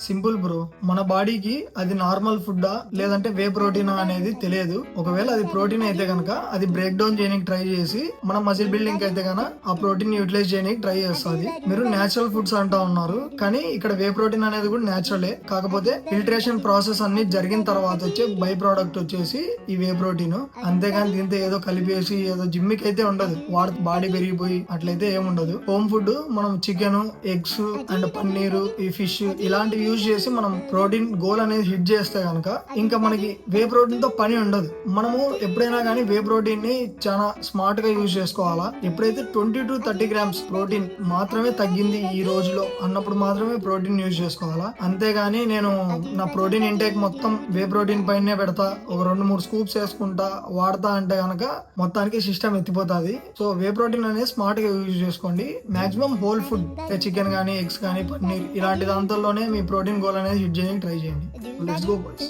Simple bro. మన బాడీకి అది నార్మల్ ఫుడ్డా లేదంటే వే ప్రోటీన్ అనేది తెలియదు. ఒకవేళ అది ప్రోటీన్ అయితే గనక అది బ్రేక్ డౌన్ చేయడానికి ట్రై చేసి మన మజిల్ బిల్డింగ్ అయితే గనక ఆ ప్రోటీన్ యూటిలైజ్ చేయడానికి ట్రై చేస్తుంది. మీరు నేచురల్ ఫుడ్స్ అంటా ఉన్నారు, కానీ ఇక్కడ వే ప్రోటీన్ అనేది కూడా నేచురలే. కాకపోతే ఫిల్టరేషన్ ప్రాసెస్ అన్ని జరిగిన తర్వాత వచ్చే బై ప్రోడక్ట్ వచ్చేసి ఈ వే ప్రోటీన్. అంతేగాని దీంతో ఏదో కలిపేసి ఏదో జిమ్మికి అయితే ఉండదు. వాడి బాడీ పెరిగిపోయి అట్లయితే ఏముండదు. హోమ్ ఫుడ్ మనం చికెన్, ఎగ్స్ అండ్ పన్నీరు, ఈ ఫిష్ ఇలాంటివి యూజ్ చేసి మనం ప్రోటీన్ గోల్ అనేది హిట్ చేస్తే గనక ఇంకా మనకి వే ప్రోటీన్ తో పని ఉండదు. మనము ఎప్పుడైనా కానీ వే ప్రోటీన్ ని చాలా స్మార్ట్ గా యూజ్ చేసుకోవాలా. ఎప్పుడైతే 20 to 30 grams ప్రోటీన్ మాత్రమే తగ్గింది ఈ రోజులో అన్నప్పుడు మాత్రమే ప్రోటీన్ యూజ్ చేసుకోవాలా. అంతేగాని నేను నా ప్రోటీన్ ఇంటేక్ మొత్తం వే ప్రోటీన్ పైనే పెడతా, ఒక 2-3 స్కూప్స్ వేసుకుంటా వాడతా అంటే గనక మొత్తానికి సిస్టమ్ ఎత్తిపోతుంది. సో వే ప్రోటీన్ అనేది స్మార్ట్ గా యూజ్ చేసుకోండి. మాక్సిమం హోల్ ఫుడ్ చికెన్ కానీ, ఎగ్స్ కానీ, పన్నీర్ ఇలాంటి దాంట్లోనే మీ ప్రోటీన్ గోల్ అనేది హిట్ చేయడానికి ట్రై చేయండి. Let's go boys.